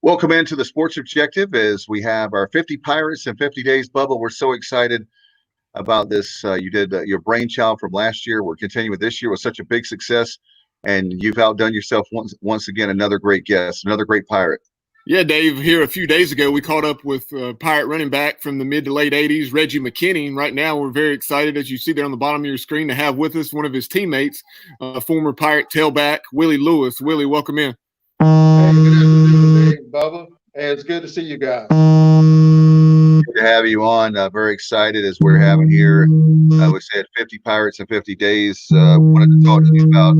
Welcome into the Sports Objective as we have our 50 Pirates in 50 days. Bubba, we're so excited about this. You did your brainchild from last year. We're continuing with this year with such a big success, and you've outdone yourself once again. Another great guest, another great Pirate. Yeah, Dave, here a few days ago, we caught up with Pirate running back from the mid to late 80s, Reggie McKinney. And right now, we're very excited, as you see there on the bottom of your screen, to have with us one of his teammates, former Pirate tailback, Willie Lewis. Willie, welcome in. Hey, good afternoon, Dave, Bubba. Hey, it's good to see you guys. Good to have you on. Very excited as we're having here. We said 50 Pirates in 50 days. Wanted to talk to you about,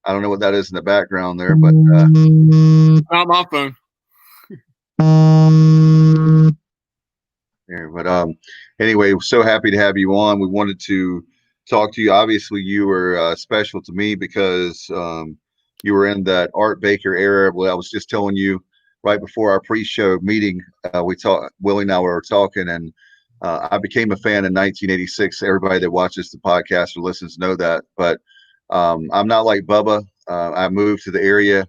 I don't know what that is in the background there, but. Not my phone. Here, but anyway, so happy to have you on. We wanted to talk to you. Obviously, you were special to me because you were in that Art Baker era. Well, I was just telling you right before our pre-show meeting, Willie and I were talking, and I became a fan in 1986. Everybody that watches the podcast or listens know that. But I'm not like Bubba. I moved to the area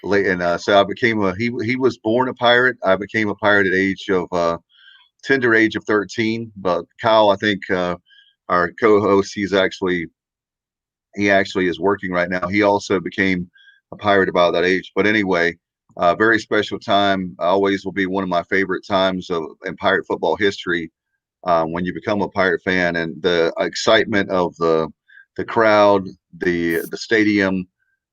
late, and so I became he was born a Pirate. I became a Pirate at tender age of 13. But Kyle, I think our co-host, he actually is working right now. He also became a Pirate about that age. But anyway, very special time. Always will be one of my favorite times in Pirate football history when you become a Pirate fan, and the excitement of the crowd, the stadium,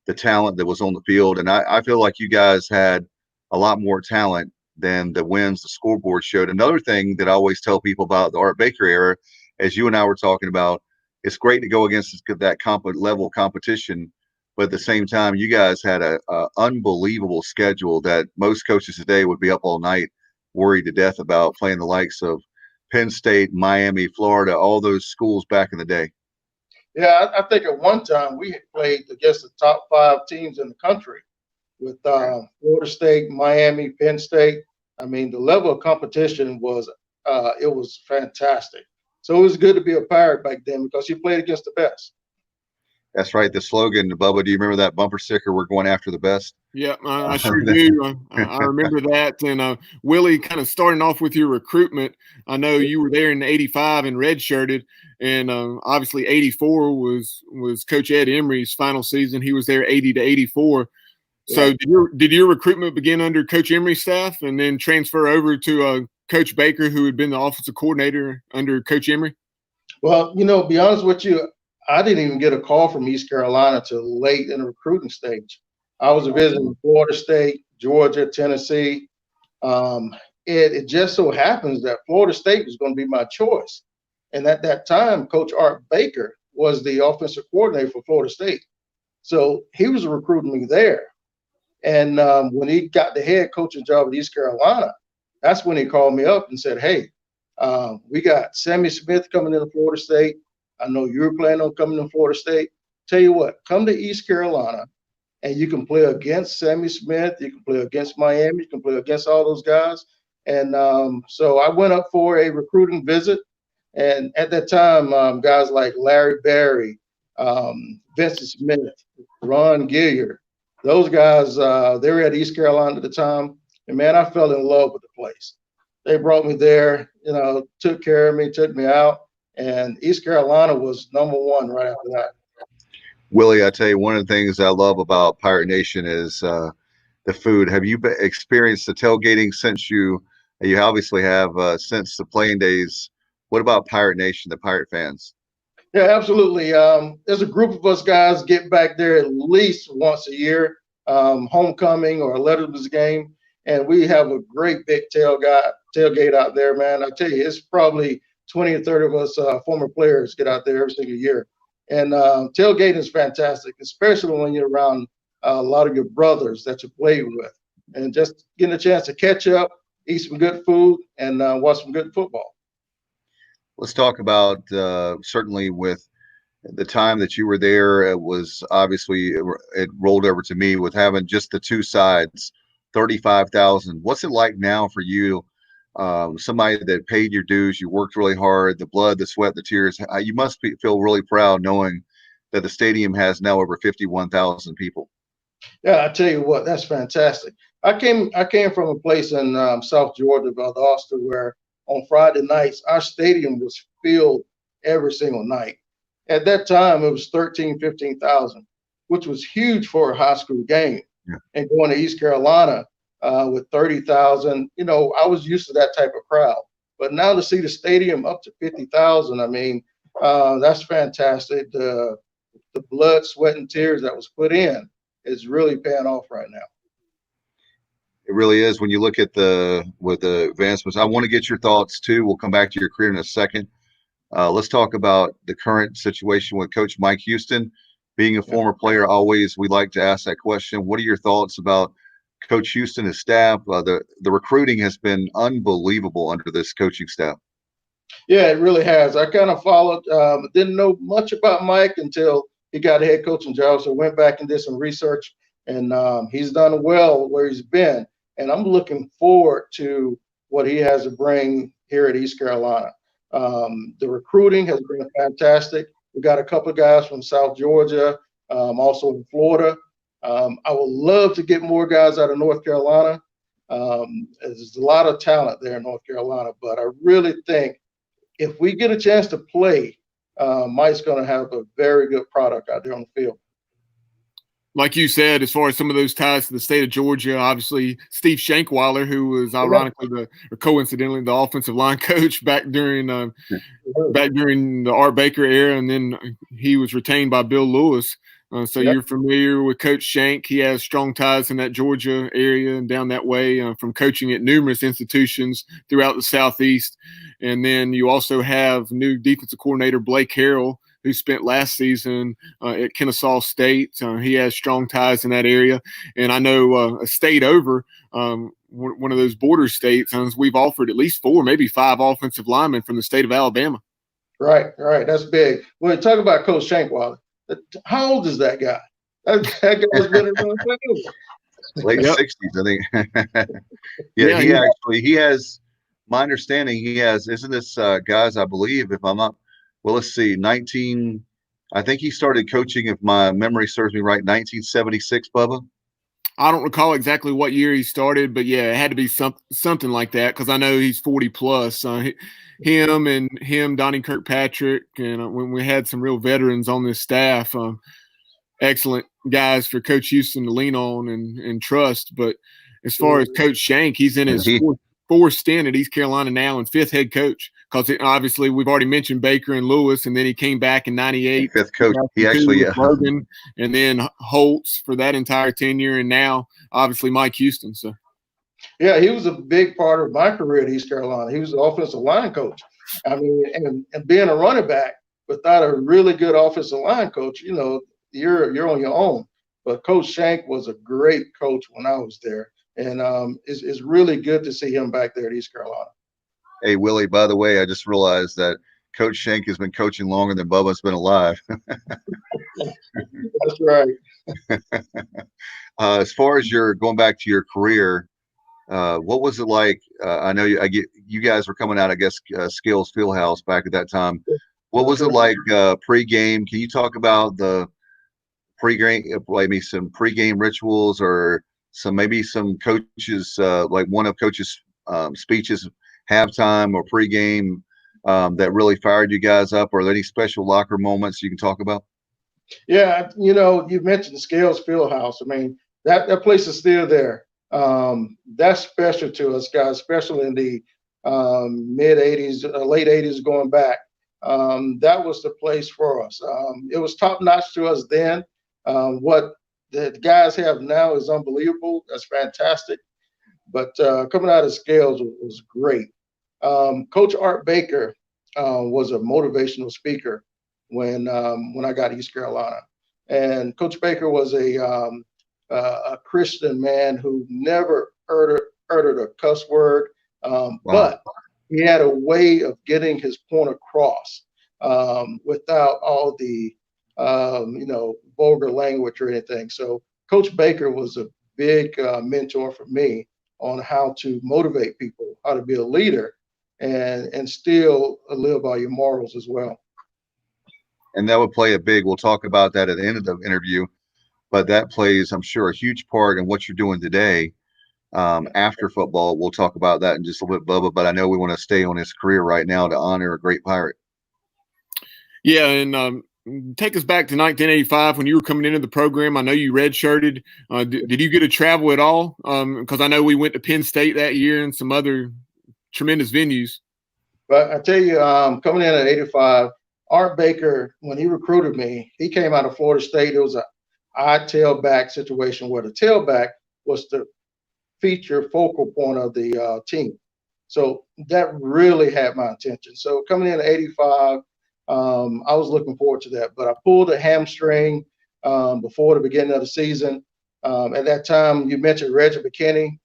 the talent that was on the field. And I feel like you guys had a lot more talent than the wins the scoreboard showed. Another thing that I always tell people about the Art Baker era, as you and I were talking about, it's great to go against that level competition, but at the same time, you guys had a unbelievable schedule that most coaches today would be up all night worried to death about, playing the likes of Penn State, Miami, Florida, all those schools back in the day. Yeah, I think at one time we had played against the top 5 teams in the country with Florida State, Miami, Penn State. I mean, the level of competition was fantastic. So it was good to be a Pirate back then because you played against the best. That's right. The slogan, Bubba, do you remember that bumper sticker? We're going after the best. Yeah, I sure do. I remember that. And Willie, kind of starting off with your recruitment, I know you were there in '85 and redshirted, and obviously '84 was Coach Ed Emery's final season. He was there '80 to '84. So did your recruitment begin under Coach Emery's staff and then transfer over to Coach Baker, who had been the offensive coordinator under Coach Emery? Well, to be honest with you, I didn't even get a call from East Carolina till late in the recruiting stage. I was visiting Florida State, Georgia, Tennessee. It just so happens that Florida State was going to be my choice. And at that time, Coach Art Baker was the offensive coordinator for Florida State. So he was recruiting me there. And when he got the head coaching job at East Carolina, that's when he called me up and said, hey, we got Sammy Smith coming into Florida State. I know you're planning on coming to Florida State. Tell you what, come to East Carolina, and you can play against Sammy Smith. You can play against Miami. You can play against all those guys. And so I went up for a recruiting visit. And at that time, guys like Larry Berry, Vincent Smith, Ron Gilliard, those guys, they were at East Carolina at the time. And, man, I fell in love with the place. They brought me there, took care of me, took me out. And East Carolina was number one right after that. Willie, I tell you, one of the things I love about Pirate Nation is the food. Have you experienced the tailgating since you obviously have since the playing days? What about Pirate Nation, the Pirate fans? Yeah, absolutely. There's a group of us guys get back there at least once a year, homecoming or a Letterman's game, and we have a great big tailgate out there, man. I tell you, it's probably 20 or 30 of us former players get out there every single year. And tailgating is fantastic, especially when you're around a lot of your brothers that you played with. And just getting a chance to catch up, eat some good food, and watch some good football. Let's talk about certainly with the time that you were there. It was obviously it rolled over to me with having just the two sides, 35,000. What's it like now for you? Somebody that paid your dues, you worked really hard, the blood, the sweat, the tears. You must feel really proud knowing that the stadium has now over 51,000 people. Yeah, I tell you what, that's fantastic. I came from a place in South Georgia, Valdosta, where on Friday nights our stadium was filled every single night. At that time, it was 13, 15,000, which was huge for a high school game. Yeah. And going to East Carolina with 30,000, I was used to that type of crowd. But now to see the stadium up to 50,000, I mean, that's fantastic. The blood, sweat, and tears that was put in is really paying off right now. It really is. When you look at the advancements, I want to get your thoughts too. We'll come back to your career in a second. Let's talk about the current situation with Coach Mike Houston. Being a former player, we like to ask that question. What are your thoughts about Coach Houston, his staff? The recruiting has been unbelievable under this coaching staff. Yeah, it really has. I kind of followed, didn't know much about Mike until he got a head coaching job. So went back and did some research, and he's done well where he's been. And I'm looking forward to what he has to bring here at East Carolina. The recruiting has been fantastic. We got a couple of guys from South Georgia, also in Florida. I would love to get more guys out of North Carolina. There's a lot of talent there in North Carolina, but I really think if we get a chance to play, Mike's going to have a very good product out there on the field. Like you said, as far as some of those ties to the state of Georgia, obviously Steve Shankweiler, who was ironically coincidentally the offensive line coach back during the Art Baker era, and then he was retained by Bill Lewis. So you're familiar with Coach Shank. He has strong ties in that Georgia area and down that way from coaching at numerous institutions throughout the Southeast. And then you also have new defensive coordinator Blake Harrell, who spent last season at Kennesaw State. He has strong ties in that area. And I know a state over, one of those border states, we've offered at least 4, maybe 5 offensive linemen from the state of Alabama. Right. That's big. When we talk about Coach Shankweiler, how old is that guy? That guy's been around late 60s, I think. He has, my understanding, isn't this guys, I believe, if I'm not, well, let's see, I think he started coaching, if my memory serves me right, 1976, Bubba? I don't recall exactly what year he started, but yeah, it had to be something like that because I know he's 40 plus. Him, Donnie Kirkpatrick, and when we had some real veterans on this staff, excellent guys for Coach Houston to lean on and trust. But as far as Coach Shank, he's in his fourth stint at East Carolina now and 5th head coach because obviously we've already mentioned Baker and Lewis, and then he came back in '98. 5th coach. He actually Logan, and then Holtz for that entire tenure, and now obviously Mike Houston. So. Yeah, he was a big part of my career at East Carolina. He was the offensive line coach. I mean, and being a running back without a really good offensive line coach, you're on your own. But Coach Shank was a great coach when I was there, and it's really good to see him back there at East Carolina. Hey, Willie, by the way, I just realized that Coach Shank has been coaching longer than Bubba's been alive. That's right. As far as going back to your career, what was it like? I know you guys were coming out, I guess, Skills Fieldhouse back at that time. What was it like pregame? Can you talk about the pregame, maybe some pregame rituals or maybe some coaches, like one of coaches' speeches, halftime or pregame, that really fired you guys up? Or are there any special locker moments you can talk about? Yeah, you mentioned Scales Fieldhouse. I mean, that place is still there. That's special to us guys, especially in the mid 80s, late 80s going back. That was the place for us. It was top notch to us then. What the guys have now is unbelievable. That's fantastic. But coming out of Scales was great. Coach Art Baker was a motivational speaker when I got to East Carolina. And Coach Baker was a Christian man who never uttered a cuss word, but he had a way of getting his point across without all the vulgar language or anything. So Coach Baker was a big mentor for me on how to motivate people, how to be a leader, and still live by your morals as well. And that would play we'll talk about that at the end of the interview, but that plays, I'm sure, a huge part in what you're doing today. after football. We'll talk about that in just a little bit, Bubba, but I know we want to stay on his career right now to honor a great Pirate. Yeah, and take us back to 1985 when you were coming into the program. I know you redshirted. Did you get to travel at all? Because I know we went to Penn State that year and some other tremendous venues. But I tell you, coming in at 85, Art Baker, when he recruited me, he came out of Florida State. It was a odd tailback situation where the tailback was the feature focal point of the team. So that really had my attention. So coming in at 85, I was looking forward to that. But I pulled a hamstring before the beginning of the season. At that time, you mentioned Reggie McKinney.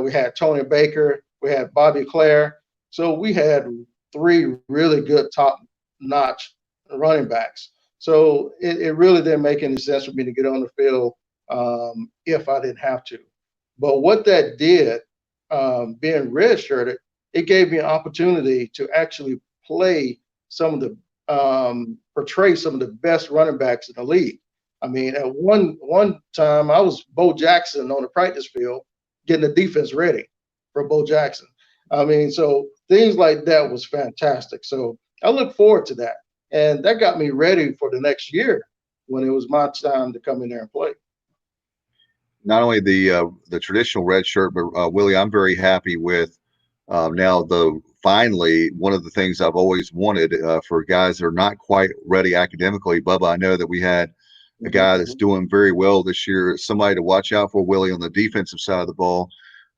We had Tony Baker. We had Bobby Claire. So we had 3 really good top-notch running backs. So it really didn't make any sense for me to get on the field if I didn't have to. But what that did, being redshirted, it gave me an opportunity to actually play some of the portray some of the best running backs in the league. I mean, at one time, I was Bo Jackson on the practice field getting the defense ready for Bo Jackson. I mean, so things like that was fantastic. So I look forward to that. And that got me ready for the next year when it was my time to come in there and play. Not only the traditional red shirt, but Willie, I'm very happy with now finally one of the things I've always wanted for guys that are not quite ready academically. Bubba, I know that we had a guy that's doing very well this year, somebody to watch out for, Willie, on the defensive side of the ball.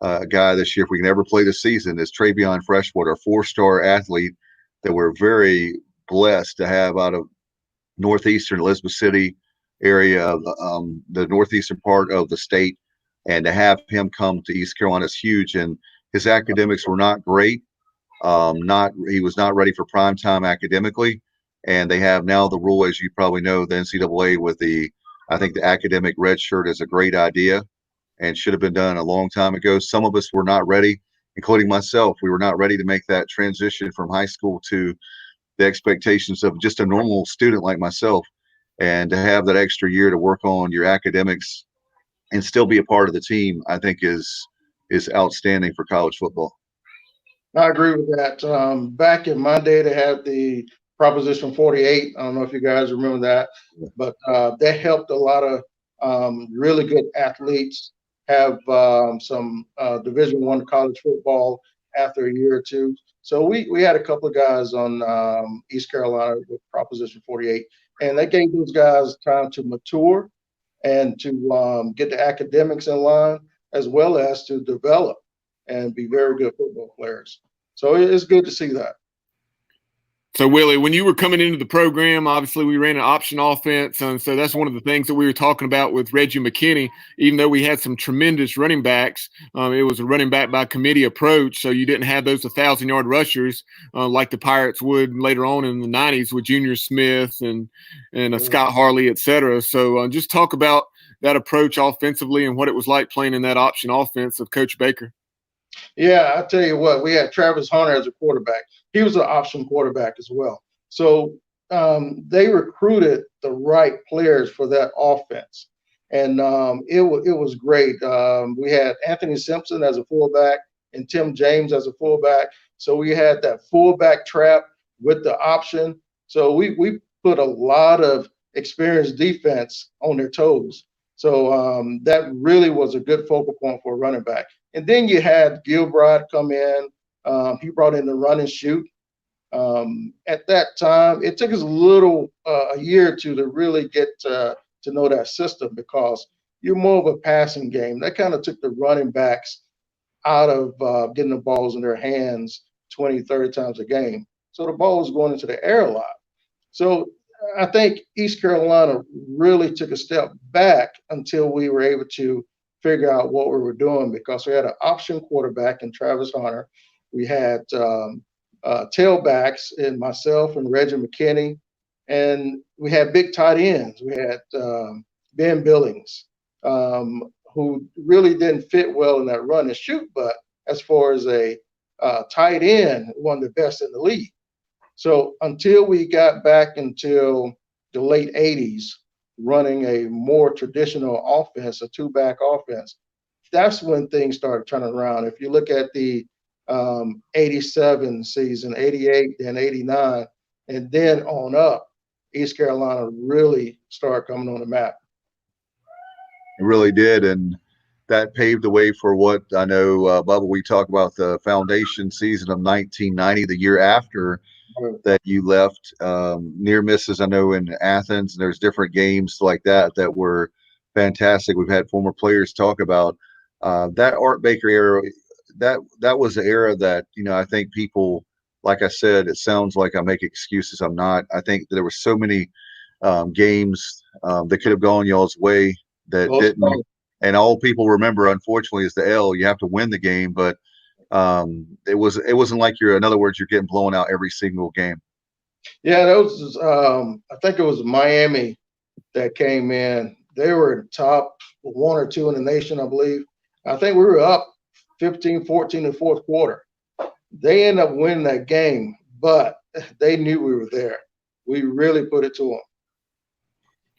A guy this year, if we can ever play the season, is Travion Freshwater, a 4-star athlete that we're very blessed to have out of northeastern Elizabeth City area, the northeastern part of the state, and to have him come to East Carolina is huge. And his academics were not great. He was not ready for prime time academically, and they have now the rule, as you probably know, the NCAA with I think the academic red shirt is a great idea and should have been done a long time ago. Some of us were not ready, including myself. We were not ready to make that transition from high school to the expectations of just a normal student like myself, and to have that extra year to work on your academics and still be a part of the team, I think is outstanding for college football. I agree with that. Back in my day, they had the Proposition 48. I don't know if you guys remember that, but that helped a lot of really good athletes have some Division I college football after a year or two. So we had a couple of guys on East Carolina with Proposition 48, and that gave those guys time to mature and to get the academics in line, as well as to develop and be very good football players. So it's good to see that. So, Willie, when you were coming into the program, obviously we ran an option offense, and so that's one of the things that we were talking about with Reggie McKinney. Even though we had some tremendous running backs, it was a running back by committee approach, so you didn't have those 1,000-yard rushers like the Pirates would later on in the 90s with Junior Smith and Scott Harley, et cetera. So just talk about that approach offensively and what it was like playing in that option offense of Coach Baker. Yeah, I tell you what, we had Travis Hunter as a quarterback. He was an option quarterback as well. So they recruited the right players for that offense, and it was great. We had Anthony Simpson as a fullback and Tim James as a fullback. So we had that fullback trap with the option. So we put a lot of experienced defense on their toes. So that really was a good focal point for a running back. And then you had Gilbride come in. He brought in the run and shoot. At that time, it took us a year or two to really get to know that system, because you're more of a passing game. That kind of took the running backs out of getting the balls in their hands 20, 30 times a game. So the ball was going into the air a lot. So I think East Carolina really took a step back until we were able to figure out what we were doing, because we had an option quarterback in Travis Hunter. We had tailbacks in myself and Reggie McKinney, and we had big tight ends. We had Ben Billings, who really didn't fit well in that run and shoot, but as far as a tight end, one of the best in the league. So until we got back until the late 80s, running a more traditional offense, a two-back offense, that's when things started turning around. If you look at the 87 season, 88, then 89, and then on up, East Carolina really started coming on the map. It really did, and that paved the way for what I know, Bubba. We talk about the foundation season of 1990, the year after that you left. Near misses, I know, in Athens, and there's different games like that were fantastic. We've had former players talk about that Art Baker era. That was the era that, you know, I think people, like I said, it sounds like I make excuses. I'm not. I think there were so many games that could have gone y'all's way that didn't. And all people remember, unfortunately, is the L. You have to win the game, but it wasn't like in other words, you're getting blown out every single game. Yeah, that was I think it was Miami that came in. They were top 1 or 2 in the nation, I believe. I think we were up 15-14 in the fourth quarter. They ended up winning that game, but they knew we were there. We really put it to them.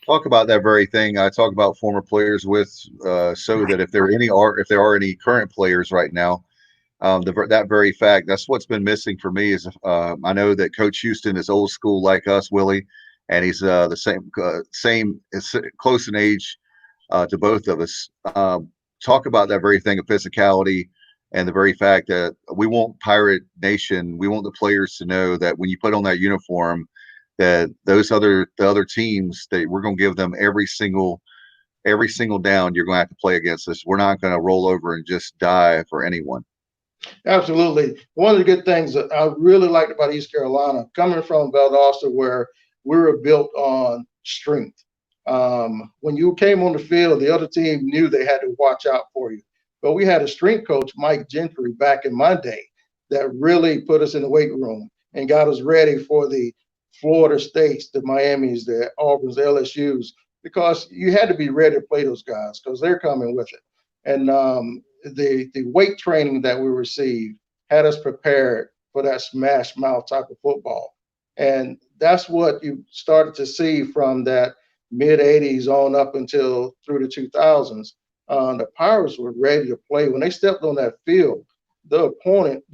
Talk about that very thing. I talk about former players with so that if there are any current players right now, that very fact, that's what's been missing for me is I know that Coach Houston is old school like us, Willie, and he's the same is close in age to both of us. Talk about that very thing of physicality and the very fact that we want Pirate Nation. We want the players to know that when you put on that uniform, that the other teams, that we're going to give them every single down you're going to have to play against us. We're not going to roll over and just die for anyone. Absolutely. One of the good things that I really liked about East Carolina, coming from Valdosta, where we were built on strength. When you came on the field, the other team knew they had to watch out for you. But we had a strength coach, Mike Gentry, back in my day that really put us in the weight room and got us ready for the Florida States, the Miamis, the Auburns, the LSUs, because you had to be ready to play those guys because they're coming with it. And the weight training that we received had us prepared for that smash mouth type of football. And that's what you started to see from that mid 80s on up until through the 2000s. The Pirates were ready to play. When they stepped on that field, the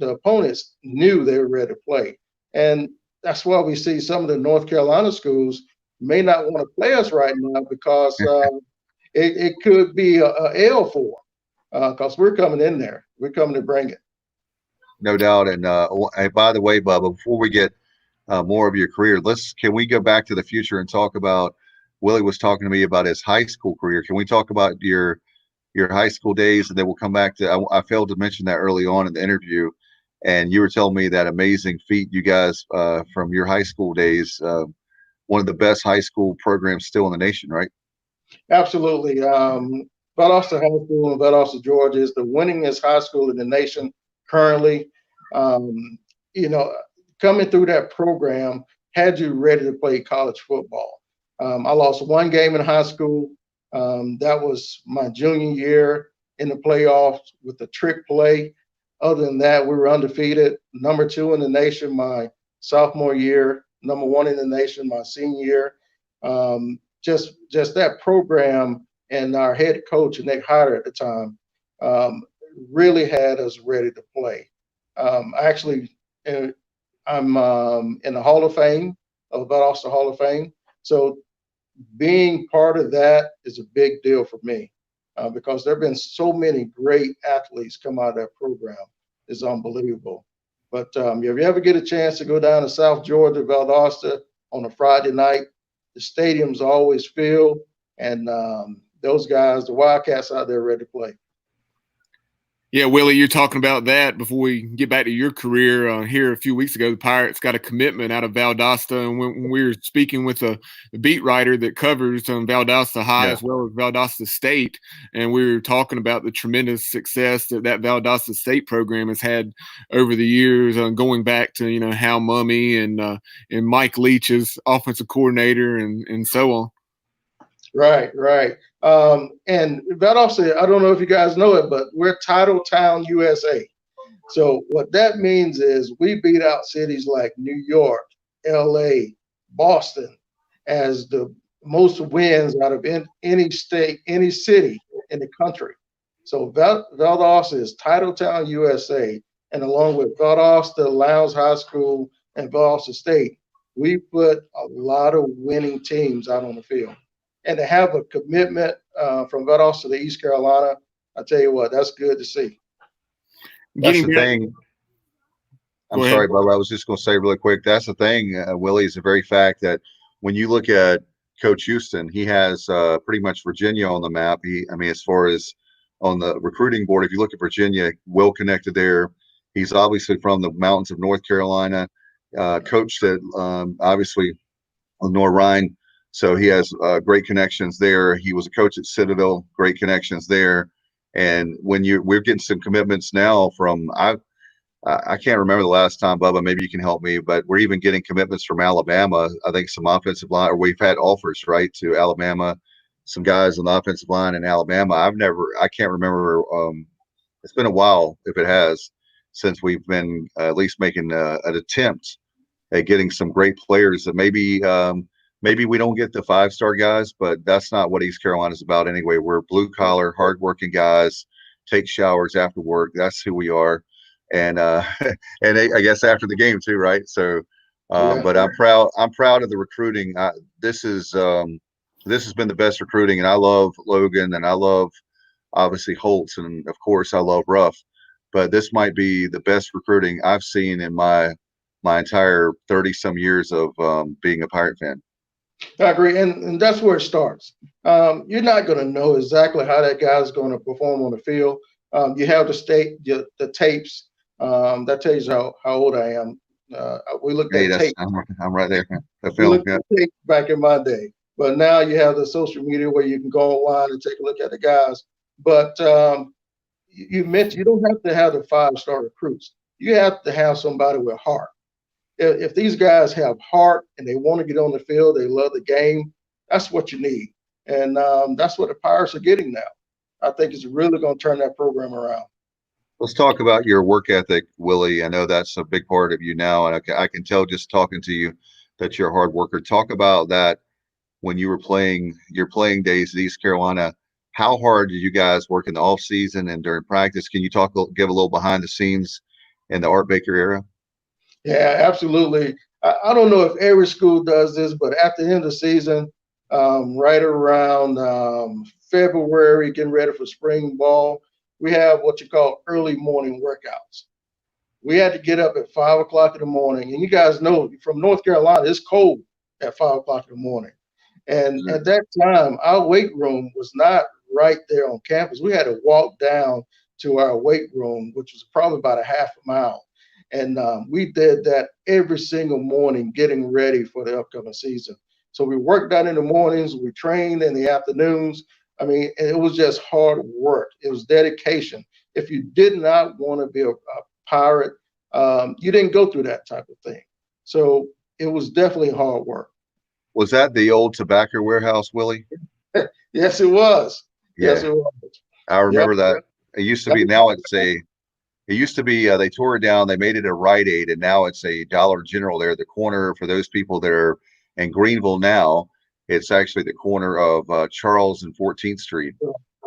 opponents knew they were ready to play. And that's why we see some of the North Carolina schools may not want to play us right now because it could be a L for them because we're coming in there. We're coming to bring it. No doubt. And by the way, Bubba, before we get more of your career, can we go back to the future and talk about, Willie was talking to me about his high school career. Can we talk about your high school days, and then we'll come back to, I failed to mention that early on in the interview, and you were telling me that amazing feat you guys from your high school days, one of the best high school programs still in the nation, right? Absolutely. Valdosta High School in Valdosta, Georgia is the winningest high school in the nation currently. Coming through that program had you ready to play college football. I lost one game in high school. That was my junior year in the playoffs with the trick play. Other than that, we were undefeated, number 2 in the nation my sophomore year, number 1 in the nation my senior year. Just that program and our head coach, Nick Hyder at the time, really had us ready to play. I'm in the Hall of Fame, of Valdosta Hall of Fame. So being part of that is a big deal for me because there have been so many great athletes come out of that program. It's unbelievable. But if you ever get a chance to go down to South Georgia, Valdosta on a Friday night, the stadium's always filled, and those guys, the Wildcats out there ready to play. Yeah, Willie, you're talking about that. Before we get back to your career, here a few weeks ago, the Pirates got a commitment out of Valdosta, and when we were speaking with a beat writer that covers Valdosta High as well as Valdosta State, and we were talking about the tremendous success that Valdosta State program has had over the years, going back to Hal Mumme and Mike Leach as offensive coordinator and so on. Right. And Valdosta, I don't know if you guys know it, but we're Title Town, USA. So what that means is we beat out cities like New York, LA, Boston as the most wins out of any state, any city in the country. So Valdosta is Titletown, USA, and along with Valdosta, Lowndes High School, and Valdosta State, we put a lot of winning teams out on the field. And to have a commitment from Valdosta to East Carolina, I tell you what, that's good to see. That's the thing. I'm sorry, Bubba. I was just going to say really quick. That's the thing, Willie, is the very fact that when you look at Coach Houston, he has pretty much Virginia on the map. I mean, as far as on the recruiting board, if you look at Virginia, well connected there. He's obviously from the mountains of North Carolina, coached at obviously Lenore Rhine. So he has great connections there. He was a coach at Citadel, great connections there. And when we're getting some commitments now from I can't remember the last time, Bubba, maybe you can help me, but we're even getting commitments from Alabama. I think some offensive line, or we've had offers, right, to Alabama, some guys on the offensive line in Alabama. I can't remember. It's been a while, if it has, since we've been at least making an attempt at getting some great players that maybe we don't get the 5-star guys, but that's not what East Carolina is about anyway. We're blue collar, hardworking guys, take showers after work. That's who we are. And and I guess after the game too, right? So, but I'm proud of the recruiting. This has been the best recruiting, and I love Logan, and I love obviously Holtz, and of course I love Ruff. But this might be the best recruiting I've seen in my entire 30-some years of being a Pirate fan. I agree, and that's where it starts. You're not going to know exactly how that guy's going to perform on the field. You have the tapes. That tells you how old I am. We looked at tape. I'm right there. The film, at tape back in my day, but now you have the social media where you can go online and take a look at the guys. But you mentioned you don't have to have the 5-star recruits. You have to have somebody with heart. If these guys have heart and they want to get on the field, they love the game, that's what you need. And that's what the Pirates are getting now. I think it's really going to turn that program around. Let's talk about your work ethic, Willie. I know that's a big part of you now, and I can tell just talking to you that you're a hard worker. Talk about that when you were playing your playing days at East Carolina. How hard did you guys work in the off season and during practice? Can you give a little behind the scenes in the Art Baker era? Yeah, absolutely. I don't know if every school does this, but at the end of the season, right around February, getting ready for spring ball, we have what you call early morning workouts. We had to get up at 5 o'clock in the morning. And you guys know from North Carolina, it's cold at 5 o'clock in the morning. And at that time, our weight room was not right there on campus. We had to walk down to our weight room, which was probably about a half a mile. And we did that every single morning, getting ready for the upcoming season. So we worked out in the mornings, we trained in the afternoons. I mean, it was just hard work. It was dedication. If you did not want to be a Pirate, you didn't go through that type of thing. So it was definitely hard work. Was that the old tobacco warehouse, Willie? Yes, it was. Yeah. Yes, it was. I remember that. It used to be, now it used to be, they tore it down, they made it a Rite Aid, and now it's a Dollar General there, the corner for those people that are in Greenville now. It's actually the corner of Charles and 14th Street.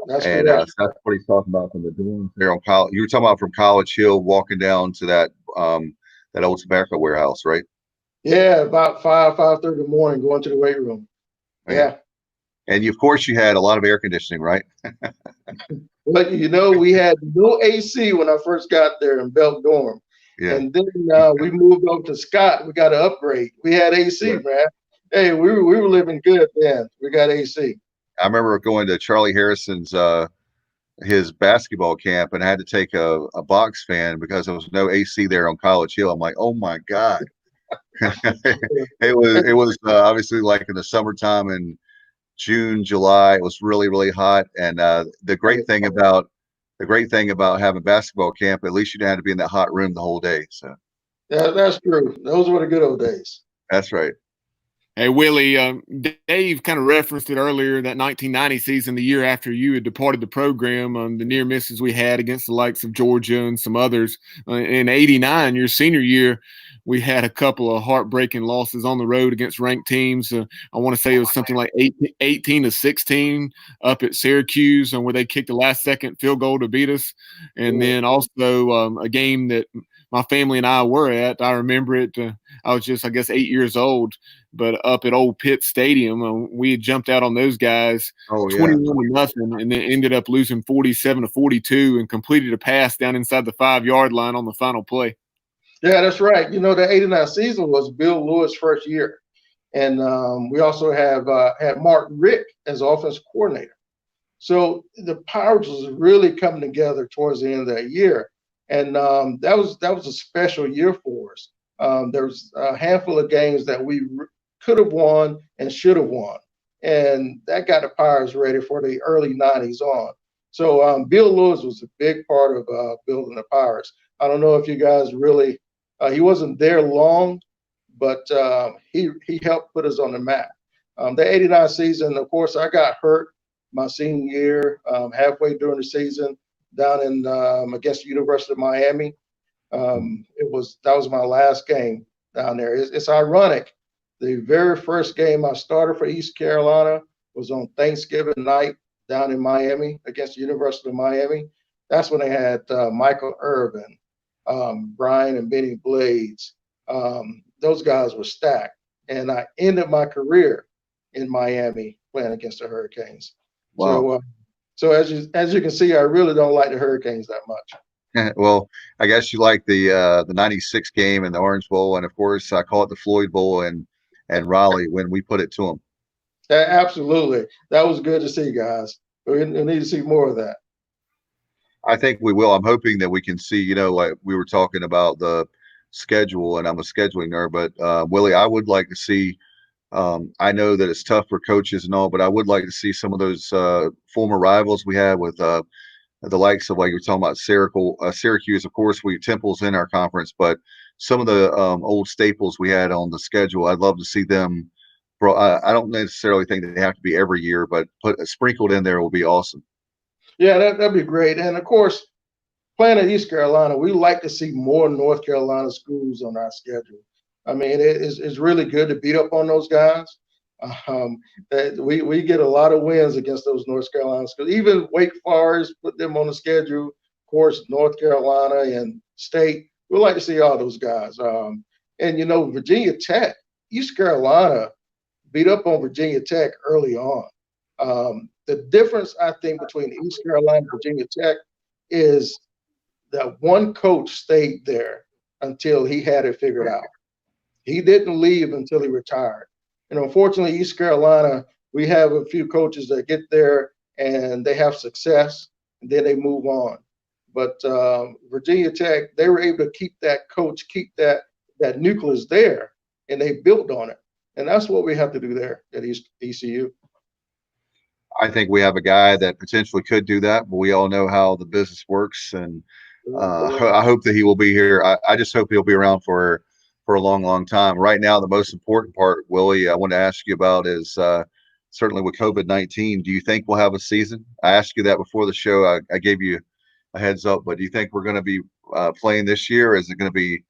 That's that's what he's talking about from the dorms there on College. You were talking about from College Hill, walking down to that old tobacco warehouse, right? Yeah, about 5:30 in the morning, going to the weight room. Yeah. And of course, you had a lot of air conditioning, right? But we had no AC when I first got there in Belt Dorm. Yeah. And then we moved over to Scott. We got an upgrade. We had AC, man. Hey, we were living good then. We got AC. I remember going to Charlie Harrison's his basketball camp, and I had to take a box fan because there was no AC there on College Hill. I'm like, oh my God. It was obviously like in the summertime in June, July. It was really, really hot. And the great thing about having basketball camp, at least you didn't have to be in that hot room the whole day. So yeah, that's true. Those were the good old days. That's right. Hey, Willie, Dave kind of referenced it earlier, that 1990 season, the year after you had departed the program, the near misses we had against the likes of Georgia and some others. In '89, your senior year, we had a couple of heartbreaking losses on the road against ranked teams. I want to say it was something like 18-16 up at Syracuse, where they kicked the last-second field goal to beat us. And then also a game that my family and I were at. I remember it. I was just, I guess, 8 years old, but up at Old Pitt Stadium, we had jumped out on those guys 21-0, and then ended up losing 47-42 and completed a pass down inside the 5-yard line on the final play. Yeah, that's right. The 89 season was Bill Lewis' first year. And we also had Mark Rick as offensive coordinator. So the Pirates was really coming together towards the end of that year. And that was a special year for us. There was a handful of games that we could have won and should have won. And that got the Pirates ready for the early 90s on. So Bill Lewis was a big part of building the Pirates. I don't know if you guys really he wasn't there long, but he helped put us on the map. The 89 season, of course, I got hurt my senior year, halfway during the season down in against the University of Miami. That was my last game down there. It's ironic. The very first game I started for East Carolina was on Thanksgiving night down in Miami against the University of Miami. That's when they had Michael Irvin, Brian and Benny Blades. Those guys were stacked. And I ended my career in Miami playing against the Hurricanes. Wow. So as you can see, I really don't like the Hurricanes that much. Well, I guess you like the 96 game and the Orange Bowl. And, of course, I call it the Floyd Bowl and Raleigh when we put it to them. Absolutely. That was good to see, guys. We need to see more of that. I think we will. I'm hoping that we can see, like we were talking about the schedule, and I'm a scheduling nerd, but Willie, I would like to see, I know that it's tough for coaches and all, but I would like to see some of those former rivals we had with the likes of, like you're talking about Syracuse, of course, Temple's in our conference, but some of the old staples we had on the schedule, I'd love to see them. I don't necessarily think that they have to be every year, but sprinkled in there will be awesome. Yeah, that'd be great. And of course, playing at East Carolina, we like to see more North Carolina schools on our schedule. I mean, it's really good to beat up on those guys. We get a lot of wins against those North Carolina schools. Even Wake Forest, put them on the schedule. Of course, North Carolina and State. We like to see all those guys. And Virginia Tech, East Carolina beat up on Virginia Tech early on. The difference, I think, between East Carolina and Virginia Tech is that one coach stayed there until he had it figured out. He didn't leave until he retired. And unfortunately, East Carolina, we have a few coaches that get there and they have success, and then they move on. But Virginia Tech, they were able to keep that coach, keep that nucleus there, and they built on it. And that's what we have to do there at ECU. I think we have a guy that potentially could do that, but we all know how the business works. And I hope that he will be here. I just hope he'll be around for a long, long time. Right now, the most important part, Willie, I want to ask you about is certainly with COVID-19, do you think we'll have a season? I asked you that before the show. I gave you a heads up, but do you think we're going to be playing this year? Is it going to be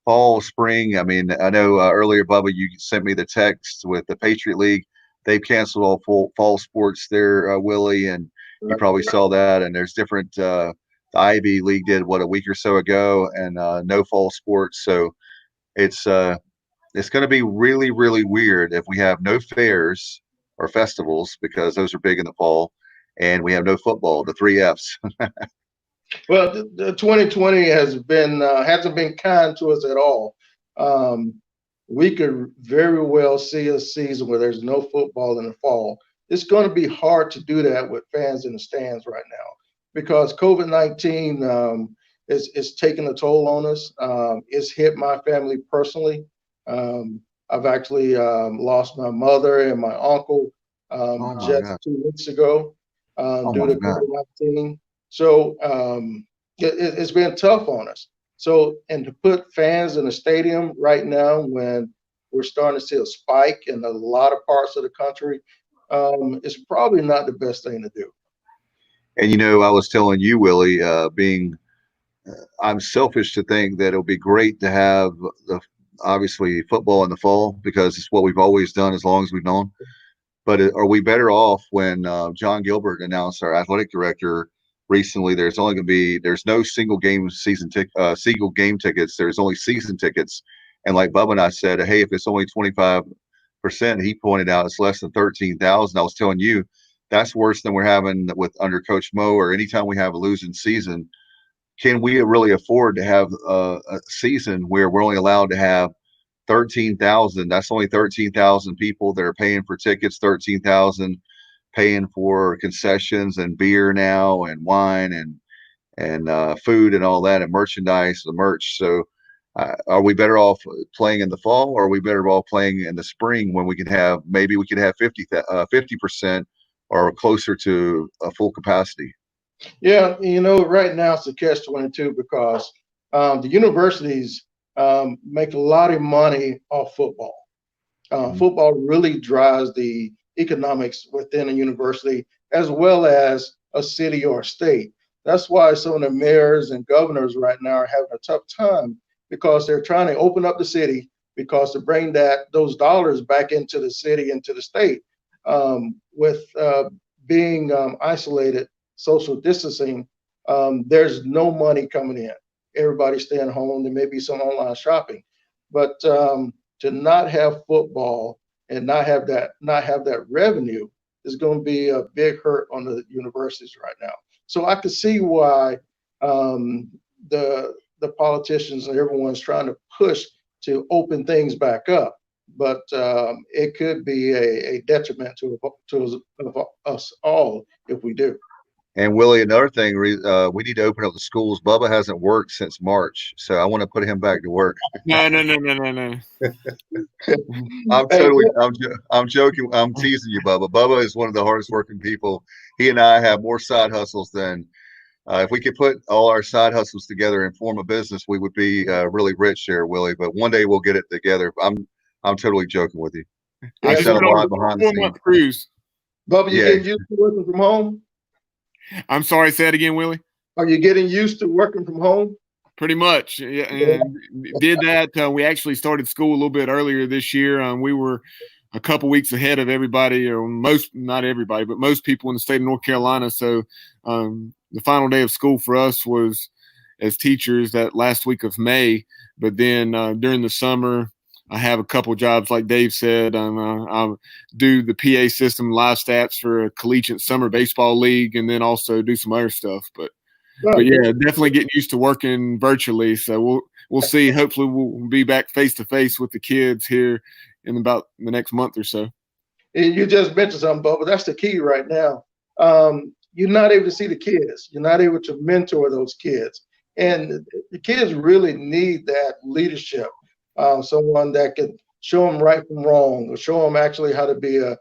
fall, spring? I mean, I know earlier, Bubba, you sent me the text with the Patriot League. They've canceled all fall sports there, Willie, and you probably saw that. And there's different the Ivy League did, a week or so ago, and no fall sports. So it's going to be really, really weird if we have no fairs or festivals, because those are big in the fall, and we have no football, the 3 Fs. Well, the 2020 hasn't been kind to us at all. We could very well see a season where there's no football in the fall. It's going to be hard to do that with fans in the stands right now, because COVID-19 is taking a toll on us. It's hit my family personally. I've actually lost my mother and my uncle just 2 weeks ago due to COVID-19. So it's been tough on us. So, and to put fans in a stadium right now when we're starting to see a spike in a lot of parts of the country, is probably not the best thing to do. And, I was telling you, Willie, I'm selfish to think that it'll be great to have obviously football in the fall because it's what we've always done as long as we've known. But are we better off when John Gilbert announced, our athletic director, recently? There's no single game single game tickets. There's only season tickets. And like Bubba and I said, hey, if it's only 25%, he pointed out it's less than 13,000. I was telling you that's worse than we're having with under Coach Mo, or anytime we have a losing season. Can we really afford to have a season where we're only allowed to have 13,000? That's only 13,000 people that are paying for tickets, 13,000 paying for concessions and beer now and wine and food and all that and merchandise, the merch. So are we better off playing in the fall, or are we better off playing in the spring when we could have 50% or closer to a full capacity? Yeah, right now it's a catch-22 because the universities make a lot of money off football. Football really drives the economics within a university as well as a city or a state. That's why some of the mayors and governors right now are having a tough time, because they're trying to open up the city because to bring those dollars back into the city, into the state, with being isolated, social distancing, there's no money coming in. Everybody's staying home. There may be some online shopping, but to not have football and not have that revenue is going to be a big hurt on the universities right now. So I could see why the politicians and everyone's trying to push to open things back up, but it could be a detriment to us all if we do. And Willie, another thing, we need to open up the schools. Bubba hasn't worked since March, so I want to put him back to work. No. I'm joking. I'm teasing you, Bubba. Bubba is one of the hardest working people. He and I have more side hustles than if we could put all our side hustles together and form a business, we would be really rich there, Willie. But one day we'll get it together. I'm totally joking with you. I Just said a went on lot a behind the 4-month scenes. cruise. Bubba, you getting used to working from home? I'm sorry, say it again, Willie. Are you getting used to working from home? Pretty much. Yeah, and did that. We actually started school a little bit earlier this year. We were a couple weeks ahead of everybody, or not everybody, but most people in the state of North Carolina. So the final day of school for us was, as teachers, that last week of May. But then during the summer, I have a couple jobs, like Dave said. I'll do the PA system, live stats for a collegiate summer baseball league, and then also do some other stuff. But yeah, definitely getting used to working virtually. So we'll see. Hopefully, we'll be back face to face with the kids here in about the next month or so. And you just mentioned something, Bubba. That's the key right now. You're not able to see the kids. You're not able to mentor those kids, and the kids really need that leadership. Someone that can show them right from wrong, or show them actually how to be a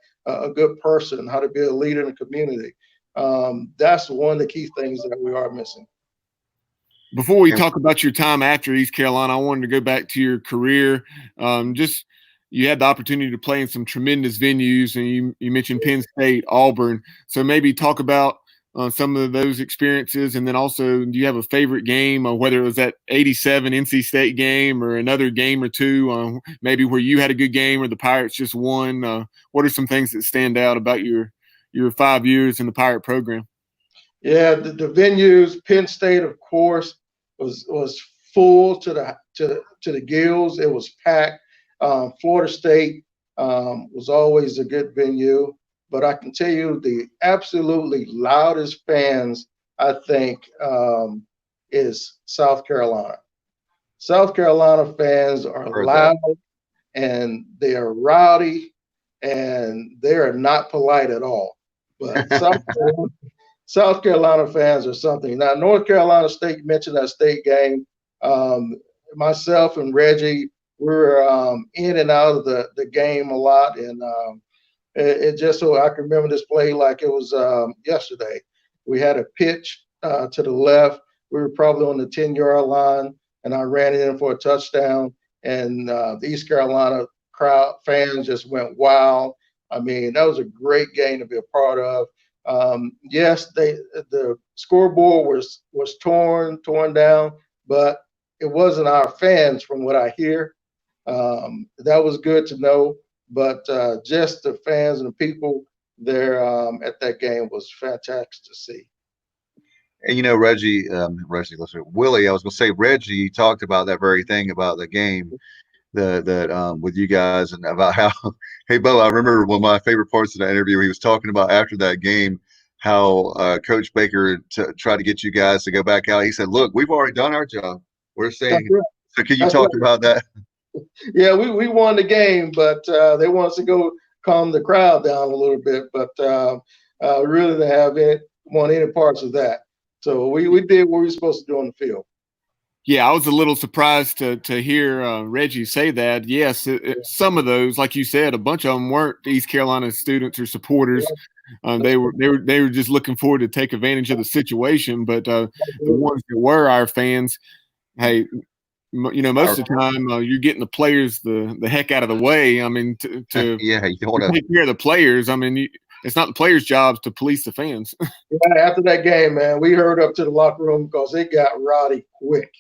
good person, how to be a leader in the community. That's one of the key things that we are missing. Before we talk about your time after East Carolina, I wanted to go back to your career. You had the opportunity to play in some tremendous venues, and you mentioned Penn State, Auburn. So maybe talk about some of those experiences, and then also, do you have a favorite game, whether it was that '87 NC State game or another game or two, maybe where you had a good game or the Pirates just won? What are some things that stand out about your 5 years in the Pirate program? Yeah, the venues, Penn State, of course, was full to the gills. It was packed. Florida State was always a good venue. But I can tell you the absolutely loudest fans, I think, is South Carolina. South Carolina fans are loud, and they are rowdy, and they are not polite at all. But South Carolina fans are something. Now, North Carolina State, you mentioned that state game. Myself and Reggie, we were in and out of the game a lot, and it just so I can remember this play like it was yesterday. We had a pitch to the left. We were probably on the 10-yard line, and I ran it in for a touchdown. And the East Carolina crowd fans just went wild. I mean, that was a great game to be a part of. Yes, the scoreboard was torn down, but it wasn't our fans, from what I hear. That was good to know. But just the fans and the people there at that game was fantastic to see. And Reggie, listen, Willie, I was gonna say Reggie talked about that very thing about the game, with you guys, and about how, hey Bo, I remember one of my favorite parts of the interview. He was talking about after that game how Coach Baker tried to get you guys to go back out. He said, "Look, we've already done our job. We're saying." Right. So, can you That's talk right. about that? Yeah, we won the game, but they want us to go calm the crowd down a little bit. But we really didn't want any parts of that. So we did what we were supposed to do on the field. Yeah, I was a little surprised to hear Reggie say that. Yes, some of those, like you said, a bunch of them weren't East Carolina students or supporters. They were just looking forward to take advantage of the situation. But the ones that were our fans, hey, most of the time you're getting the players the heck out of the way. I mean, to yeah, you don't want to take care of the players. I mean, it's not the players' jobs to police the fans. Yeah, after that game, man, we hurried up to the locker room because it got rowdy quick.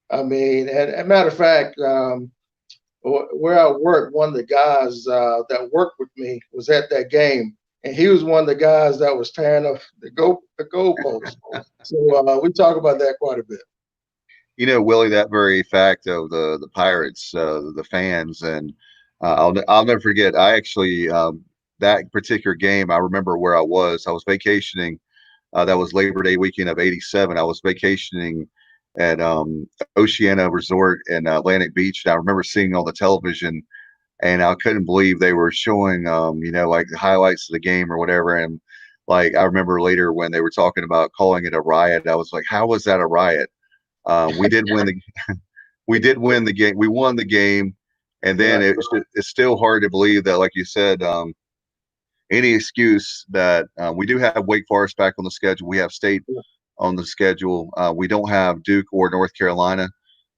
I mean, and as a matter of fact, where I work, one of the guys that worked with me was at that game, and he was one of the guys that was tearing up the goalposts. So we talk about that quite a bit. Willie, that very fact of the Pirates, the fans, and I'll never forget. I actually that particular game, I remember where I was. I was vacationing. That was Labor Day weekend of '87. I was vacationing at Oceana Resort in Atlantic Beach. And I remember seeing on the television, and I couldn't believe they were showing, like the highlights of the game or whatever. And like I remember later when they were talking about calling it a riot, I was like, "How was that a riot?" We did win we did win the game. We won the game, and then it's still hard to believe that, like you said, any excuse that we do have Wake Forest back on the schedule. We have State on the schedule. We don't have Duke or North Carolina,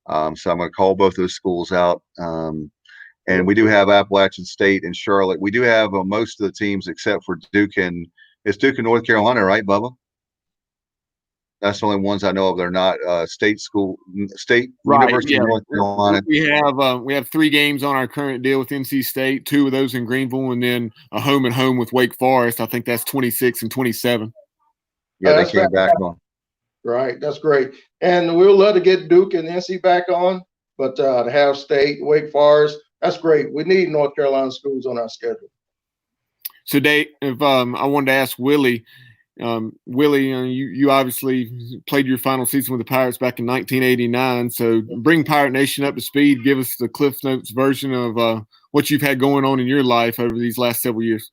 so I'm going to call both those schools out. And we do have Appalachian State and Charlotte. We do have most of the teams except for Duke and North Carolina, right, Bubba? That's the only ones I know of. They're not state right, University of North Carolina. We have 3 games on our current deal with NC State, 2 of those in Greenville, and then a home and home with Wake Forest. I think that's 26 and 27. Yeah, they came back on. Right, that's great. And we'll love to get Duke and NC back on, but to have State, Wake Forest, that's great. We need North Carolina schools on our schedule. So, Dave, if I wanted to ask Willie, you obviously played your final season with the Pirates back in 1989. So bring Pirate Nation up to speed. Give us the Cliff Notes version of what you've had going on in your life over these last several years.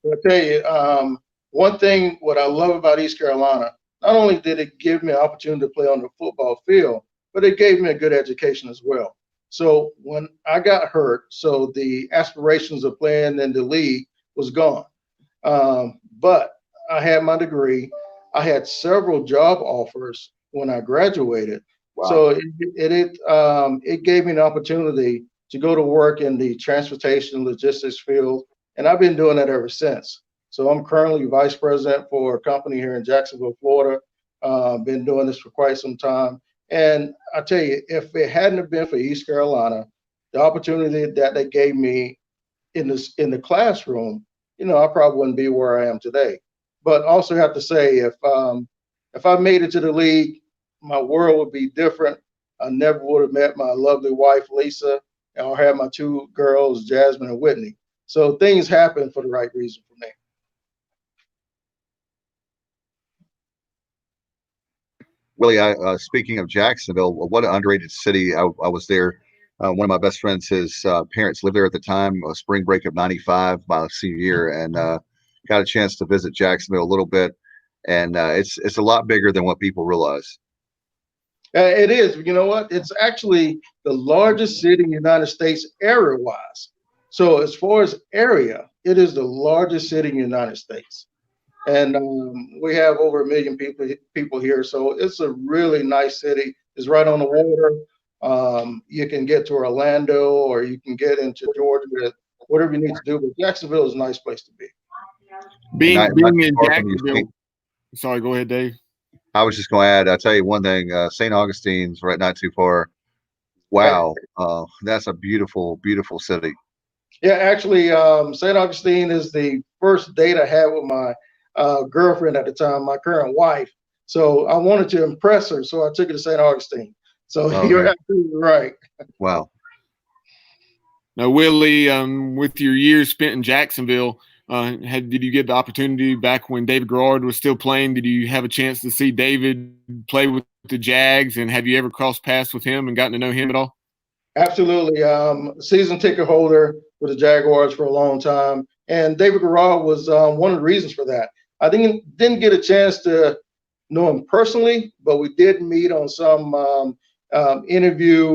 I'll tell you, one thing what I love about East Carolina, not only did it give me an opportunity to play on the football field, but it gave me a good education as well. So when I got hurt, so the aspirations of playing in the league was gone. But I had my degree. I had several job offers when I graduated. Wow. So it gave me an opportunity to go to work in the transportation logistics field, and I've been doing that ever since. So I'm currently vice president for a company here in Jacksonville, Florida. Been doing this for quite some time. And I tell you, if it hadn't been for East Carolina, the opportunity that they gave me in the classroom, I probably wouldn't be where I am today. But also have to say, if I made it to the league, my world would be different. I never would have met my lovely wife, Lisa, and I had my 2 girls, Jasmine and Whitney. So things happen for the right reason for me. Willie, speaking of Jacksonville, what an underrated city. I was there. One of my best friends, his parents lived there at the time, spring break of '95, my senior year, and got a chance to visit Jacksonville a little bit. And it's a lot bigger than what people realize. It is. You know what? It's actually the largest city in the United States area-wise. So as far as area, it is the largest city in the United States. And we have over 1 million people here. So it's a really nice city. It's right on the water. You can get to Orlando, or you can get into Georgia, whatever you need to do. But Jacksonville is a nice place to be. Being in Jacksonville. Sorry, go ahead, Dave. I was just going to add, I'll tell you one thing. St. Augustine's right not too far. Wow. That's a beautiful, beautiful city. Yeah, actually, St. Augustine is the first date I had with my girlfriend at the time, my current wife. So I wanted to impress her, so I took her to St. Augustine. So you're Okay. absolutely right. Wow. Now, Willie, with your years spent in Jacksonville, did you get the opportunity back when David Garrard was still playing? Did you have a chance to see David play with the Jags, and have you ever crossed paths with him and gotten to know him at all? Absolutely. Season ticket holder with the Jaguars for a long time. And David Garrard was one of the reasons for that. I didn't get a chance to know him personally, but we did meet on some interview,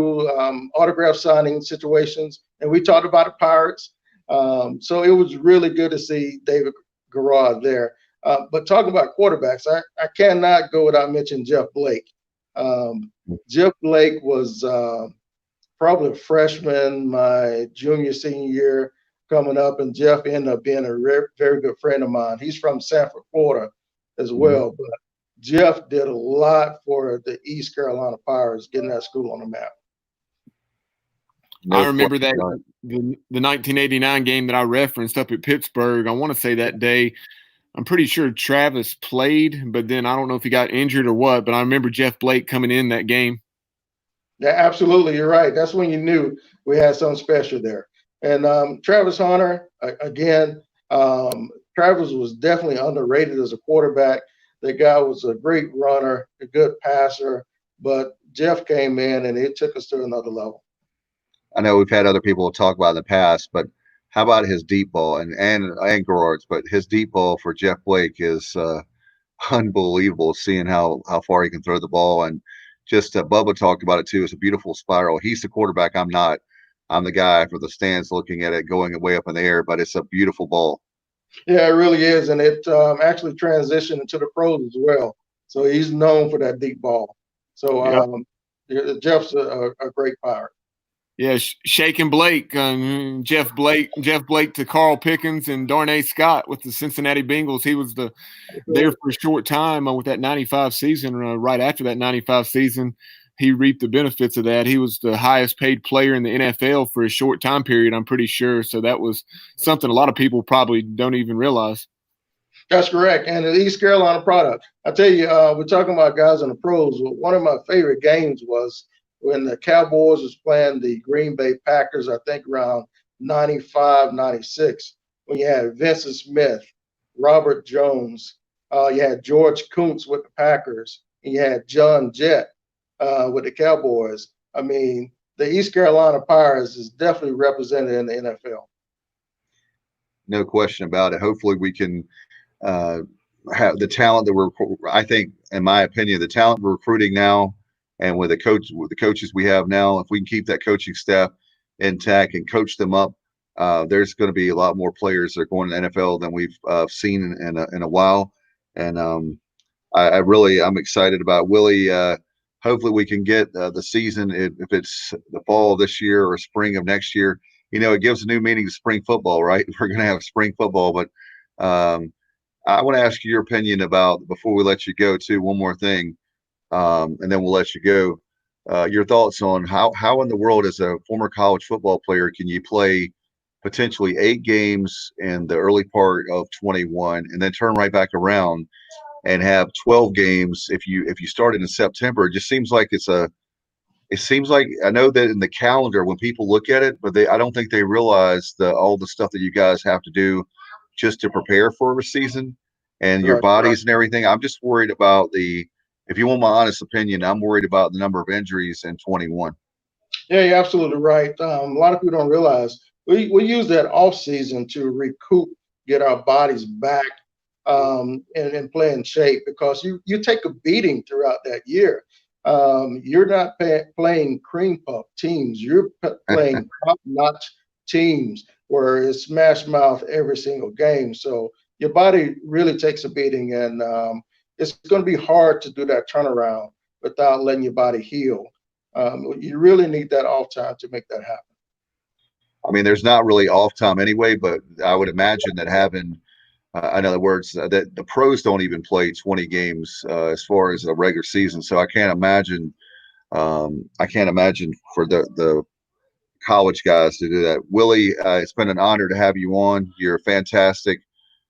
autograph signing situations, and we talked about the Pirates. So it was really good to see David Garrard there. But talking about quarterbacks, I cannot go without mentioning Jeff Blake. Jeff Blake was probably a freshman, my junior, senior year coming up, and Jeff ended up being a very good friend of mine. He's from Sanford, Florida as well, but Jeff did a lot for the East Carolina Pirates, getting that school on the map. I remember that the 1989 game that I referenced up at Pittsburgh. I want to say that day, I'm pretty sure Travis played, but then I don't know if he got injured or what, but I remember Jeff Blake coming in that game. Yeah, absolutely. You're right. That's when you knew we had something special there. And Travis Hunter, again, Travis was definitely underrated as a quarterback. The guy was a great runner, a good passer, but Jeff came in and it took us to another level. I know we've had other people talk about in the past, but how about his deep ball and Garrard's, but his deep ball for Jeff Blake is unbelievable, seeing how far he can throw the ball. And just Bubba talked about it too. It's a beautiful spiral. He's the quarterback. I'm not. I'm the guy for the stands looking at it, going way up in the air, but it's a beautiful ball. Yeah, it really is. And it actually transitioned into the pros as well. So he's known for that deep ball. So Jeff's a great Pirate. Yeah, shaking Blake, Jeff Blake to Carl Pickens and Darnay Scott with the Cincinnati Bengals. He was there for a short time with that 95 season. Right after that 95 season, he reaped the benefits of that. He was the highest paid player in the NFL for a short time period, I'm pretty sure. So that was something a lot of people probably don't even realize. That's correct. And the East Carolina product. I tell you, we're talking about guys in the pros. One of my favorite games was when the Cowboys was playing the Green Bay Packers, I think around 95, 96, when you had Vincent Smith, Robert Jones, you had George Kuntz with the Packers, and you had John Jett with the Cowboys. I mean, the East Carolina Pirates is definitely represented in the NFL. No question about it. Hopefully we can have the talent that I think, in my opinion, the talent we're recruiting now, and with the coaches we have now, if we can keep that coaching staff intact and coach them up, there's going to be a lot more players that are going to the NFL than we've seen in a while. And I'm excited about Willie. Hopefully we can get the season, if it's the fall of this year or spring of next year. You know, it gives a new meaning to spring football, right? We're going to have spring football, but I want to ask you your opinion about, before we let you go, too, one more thing. And then we'll let you go. Your thoughts on how in the world, as a former college football player, can you play potentially 8 games in the early part of 21 and then turn right back around and have 12 games if you started in September? It just seems like I know that in the calendar when people look at it, but I don't think they realize all the stuff that you guys have to do just to prepare for a season and your bodies and everything. I'm just worried about if you want my honest opinion, I'm worried about the number of injuries in 21. Yeah, you're absolutely right. A lot of people don't realize we use that off season to recoup, get our bodies back and play in shape, because you take a beating throughout that year. You're not playing cream puff teams. You're playing top-notch teams where it's smash mouth every single game. So your body really takes a beating, and it's going to be hard to do that turnaround without letting your body heal. You really need that off time to make that happen. I mean, there's not really off time anyway, but I would imagine that having, in other words, that the pros don't even play 20 games as far as the regular season. So I can't imagine I can't imagine for the college guys to do that. Willie, it's been an honor to have you on. You're fantastic.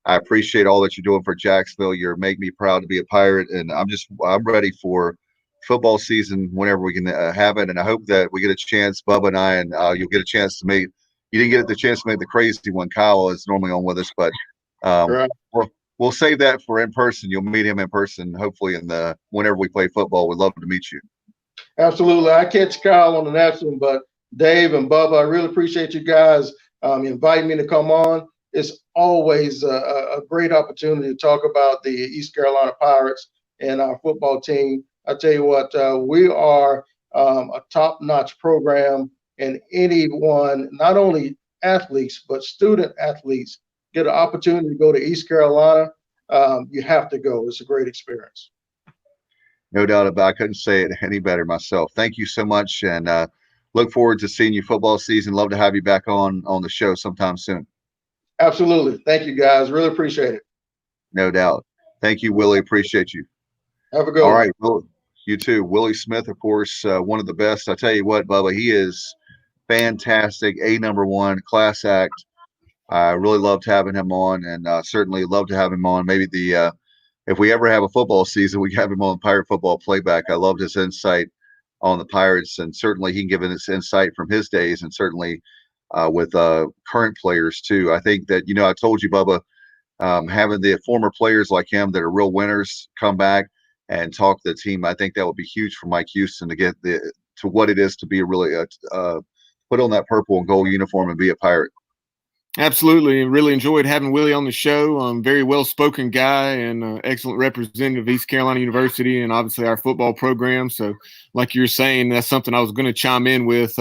I appreciate all that you're doing for Jacksonville. You're making me proud to be a Pirate, and I'm ready for football season whenever we can have it. And I hope that we get a chance, Bubba and I, and you'll get a chance to meet. You didn't get the chance to meet the crazy one. Kyle is normally on with us, but Right. we'll save that for in person. You'll meet him in person, hopefully, whenever we play football. We'd love to meet you. Absolutely. I catch Kyle on the next one, but Dave and Bubba, I really appreciate you guys inviting me to come on. It's always a great opportunity to talk about the East Carolina Pirates and our football team. I tell you what, we are a top-notch program, and anyone, not only athletes, but student athletes, get an opportunity to go to East Carolina. You have to go. It's a great experience. No doubt about it. I couldn't say it any better myself. Thank you so much, and look forward to seeing you football season. Love to have you back on the show sometime soon. Absolutely. Thank you, guys. Really appreciate it. No doubt. Thank you, Willie. Appreciate you. Have a good All one. right. Well, you too. Willie Smith, of course, one of the best. I tell you what, Bubba, he is fantastic. #1 class act. I really loved having him on, and certainly love to have him on. Maybe if we ever have a football season, we have him on Pirate Football Playback. I loved his insight on the Pirates, and certainly he can give us insight from his days, and certainly with current players too. I think that, I told you, Bubba, having the former players like him that are real winners come back and talk to the team, I think that would be huge for Mike Houston to get to what it is to be really put on that purple and gold uniform and be a Pirate. Absolutely. Really enjoyed having Willie on the show. Very well-spoken guy and excellent representative of East Carolina University and obviously our football program. So like you're saying, that's something I was going to chime in with.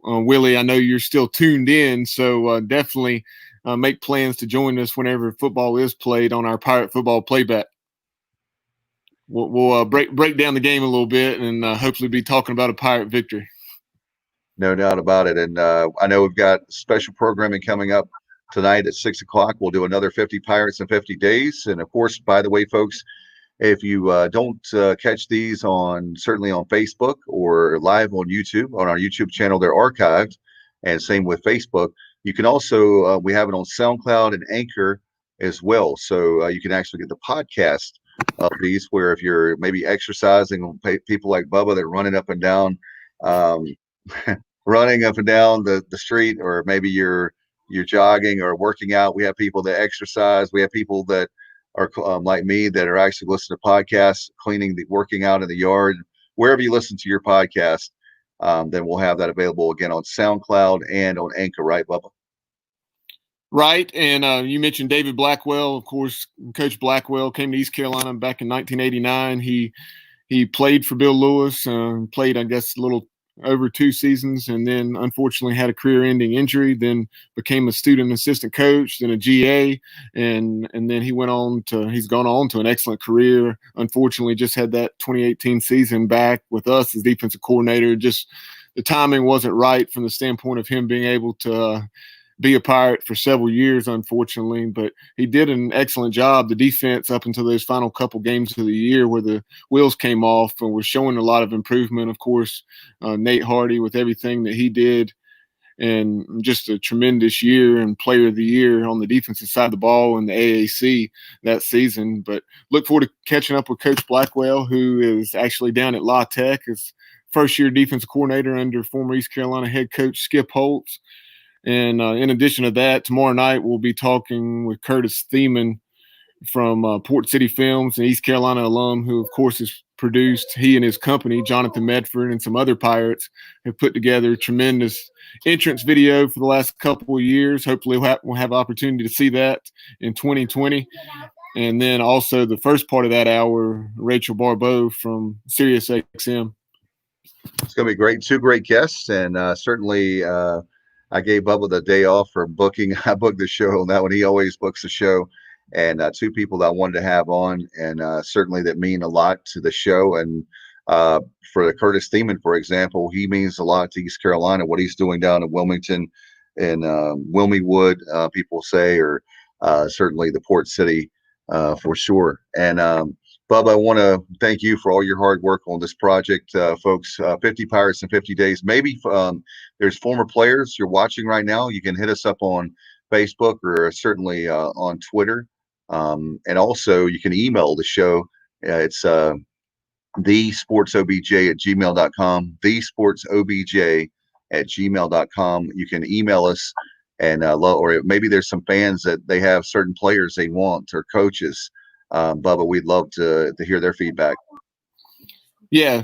Willie, I know you're still tuned in, so definitely make plans to join us whenever football is played on our Pirate Football Playback. We'll break down the game a little bit and hopefully be talking about a Pirate victory. No doubt about it. And I know we've got special programming coming up tonight at 6 o'clock. We'll do another 50 Pirates in 50 days. And of course, by the way, folks, if you don't catch these certainly on Facebook or live on YouTube, on our YouTube channel, they're archived. And same with Facebook. You can also, we have it on SoundCloud and Anchor as well. So you can actually get the podcast of these, where if you're maybe exercising, people like Bubba that are running up and down, running up and down the street, or maybe you're jogging or working out. We have people that exercise. We have people that are like me that are actually listening to podcasts, working out in the yard. Wherever you listen to your podcast, then we'll have that available again on SoundCloud and on Anchor, right, Bubba? Right. And you mentioned David Blackwell. Of course, Coach Blackwell came to East Carolina back in 1989. He played for Bill Lewis, played, I guess, a little over 2 seasons, and then unfortunately had a career-ending injury, then became a student assistant coach, then a GA, and then he's gone on to an excellent career. Unfortunately, just had that 2018 season back with us as defensive coordinator. Just the timing wasn't right from the standpoint of him being able to be a Pirate for several years, unfortunately, but he did an excellent job. The defense up until those final couple games of the year where the wheels came off and was showing a lot of improvement. Of course, Nate Hardy with everything that he did, and just a tremendous year and player of the year on the defensive side of the ball in the AAC that season. But look forward to catching up with Coach Blackwell, who is actually down at La Tech as first-year defensive coordinator under former East Carolina head coach Skip Holtz. And in addition to that, tomorrow night we'll be talking with Curtis Thiemann from Port City Films, an East Carolina alum who, of course, has produced, he and his company, Jonathan Medford and some other Pirates, have put together a tremendous entrance video for the last couple of years. Hopefully we'll have opportunity to see that in 2020. And then also the first part of that hour, Rachel Barbeau from SiriusXM. It's going to be great. 2 great guests, and certainly I gave Bubba the day off for booking. I booked the show on that one. He always books the show. And 2 people that I wanted to have on, and certainly that mean a lot to the show. And for the Curtis Thiemann, for example, he means a lot to East Carolina, what he's doing down in Wilmington and Wilmingwood, people say, or certainly the Port City for sure. And Bub, I want to thank you for all your hard work on this project, folks. 50 Pirates in 50 days. Maybe there's former players you're watching right now. You can hit us up on Facebook or certainly on Twitter. And also, you can email the show. It's thesportsobj@gmail.com, thesportsobj@gmail.com. You can email us, and or maybe there's some fans that they have certain players they want or coaches. Bubba, we'd love to hear their feedback. Yeah,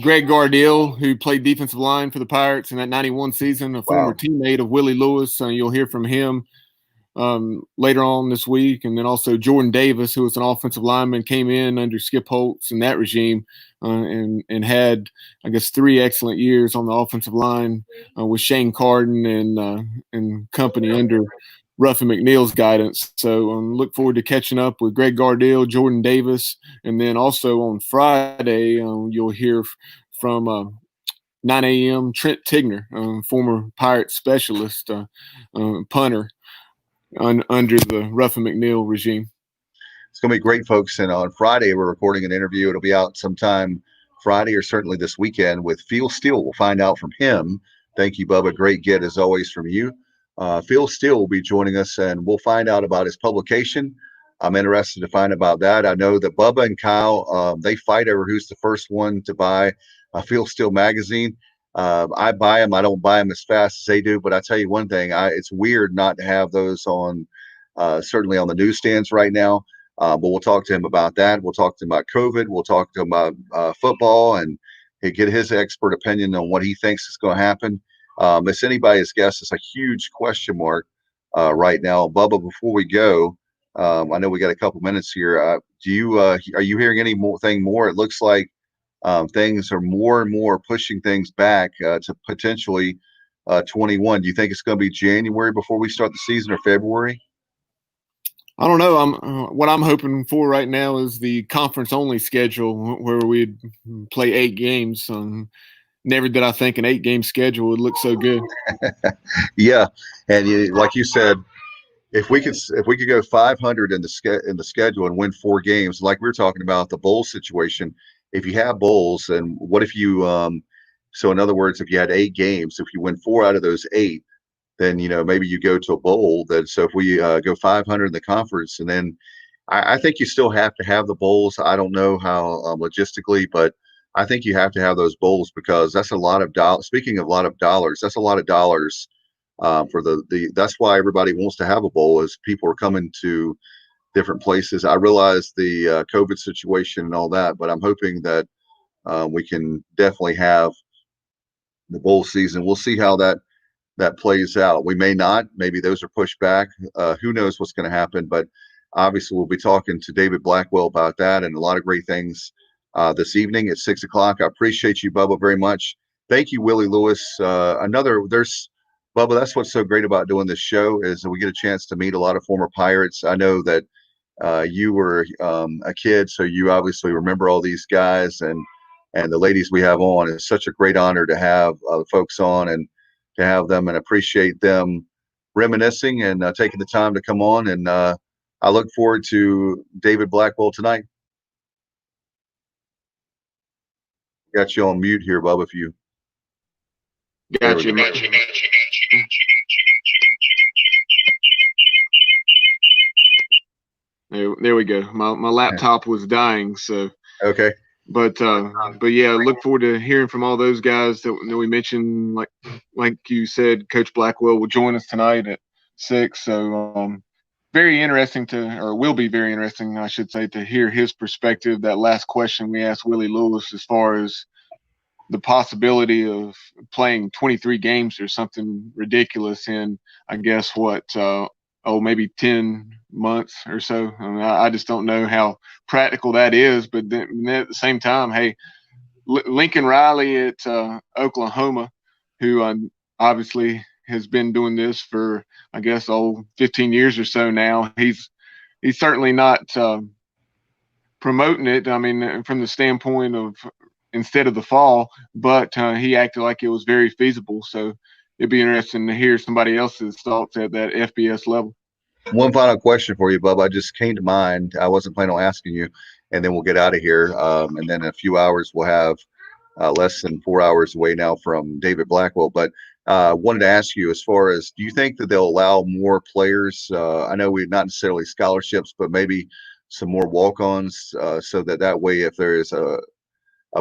Greg Gardell, who played defensive line for the Pirates in that 91 season, a former teammate of Willie Lewis. You'll hear from him later on this week. And then also Jordan Davis, who was an offensive lineman, came in under Skip Holtz in that regime and had, I guess, 3 excellent years on the offensive line with Shane Carden and company under Ruffin McNeil's guidance. So look forward to catching up with Greg Gardell, Jordan Davis, and then also on Friday you'll hear from 9 a.m. Trent Tigner, former Pirate specialist, punter under the Ruffin McNeil regime. It's going to be great, folks. And on Friday, we're recording an interview. It'll be out sometime Friday or certainly this weekend with Phil Steele. We'll find out from him. Thank you, Bubba. Great get as always from you. Phil Steele will be joining us, and we'll find out about his publication. I'm interested to find about that. I know that Bubba and Kyle, they fight over who's the first one to buy a Phil Steele magazine. I buy them. I don't buy them as fast as they do, but I tell you one thing, it's weird not to have those on, certainly on the newsstands right now. But we'll talk to him about that. We'll talk to him about COVID. We'll talk to him about football and get his expert opinion on what he thinks is going to happen. It's anybody's guess. It's a huge question mark right now. Bubba, before we go, I know we got a couple minutes here. Are you hearing anything more? It looks like things are more and more pushing things back to potentially 21. Do you think it's going to be January before we start the season or February? I don't know. What I'm hoping for right now is the conference-only schedule where we'd play 8 games. Never did I think an 8-game schedule would look so good. Yeah, and like you said, if we could go 500 in the schedule and win 4 games, like we were talking about the bowl situation. If you have bowls, and what if you so in other words, if you had 8 games, if you win 4 out of those 8, then maybe you go to a bowl. So if we go 500 in the conference, and then I think you still have to have the bowls. I don't know how logistically, but I think you have to have those bowls because that's a lot of dollars. Speaking of a lot of dollars, that's a lot of dollars for the. That's why everybody wants to have a bowl, is people are coming to different places. I realize the COVID situation and all that, but I'm hoping that we can definitely have the bowl season. We'll see how that plays out. We may not. Maybe those are pushed back. Who knows what's going to happen? But obviously, we'll be talking to David Blackwell about that and a lot of great things this evening at 6 o'clock. I appreciate you, Bubba, very much. Thank you, Willie Lewis. Bubba, that's what's so great about doing this show is that we get a chance to meet a lot of former Pirates. I know that you were a kid, so you obviously remember all these guys and the ladies we have on. It's such a great honor to have the folks on and to have them, and appreciate them reminiscing and taking the time to come on. And I look forward to David Blackwell tonight. Got you on mute here, Bubba. If you got you. There we go. My laptop was dying, so okay. But yeah, look forward to hearing from all those guys that we mentioned. Like you said, Coach Blackwell will join us tonight at 6. So very interesting will be very interesting, I should say, to hear his perspective. That last question we asked Willie Lewis, as far as the possibility of playing 23 games or something ridiculous in, I guess, maybe 10 months or so. I mean, I just don't know how practical that is. But then at the same time, hey, Lincoln Riley at Oklahoma, who obviously has been doing this for, I guess, 15 years or so now. He's certainly not promoting it. I mean, from the standpoint of instead of the fall, but he acted like it was very feasible. So it'd be interesting to hear somebody else's thoughts at that FBS level. One final question for you, Bub. I just came to mind. I wasn't planning on asking you, and then we'll get out of here. And then in a few hours, we'll have less than 4 hours away now from David Blackwell. But wanted to ask you, as far as, do you think that they'll allow more players? I know we're not necessarily scholarships, but maybe some more walk-ons, so that way, if there is a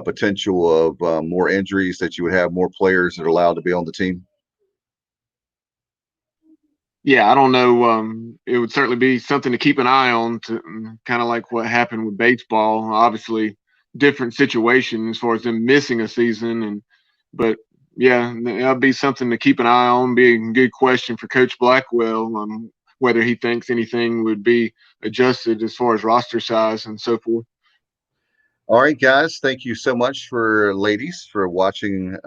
potential of more injuries, that you would have more players that are allowed to be on the team. Yeah, I don't know. It would certainly be something to keep an eye on, to kind of like what happened with baseball. Obviously, different situation as far as them missing a season, but yeah, that'll be something to keep an eye on. Be a good question for Coach Blackwell on whether he thinks anything would be adjusted as far as roster size and so forth. All right, guys. Thank you so much ladies, for watching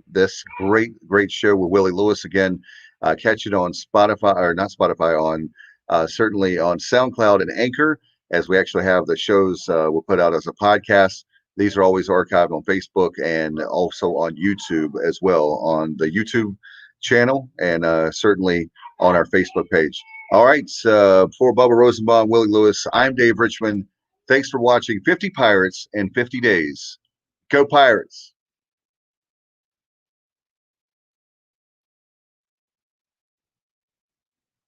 this great show with Willie Lewis. Again, catch it on Spotify, or not Spotify, on certainly on SoundCloud and Anchor, as we actually have the shows we'll put out as a podcast. These are always archived on Facebook and also on YouTube as well, on the YouTube channel, and certainly on our Facebook page. All right. For Bubba Rosenbaum, Willie Lewis, I'm Dave Richmond. Thanks for watching 50 Pirates in 50 Days. Go Pirates!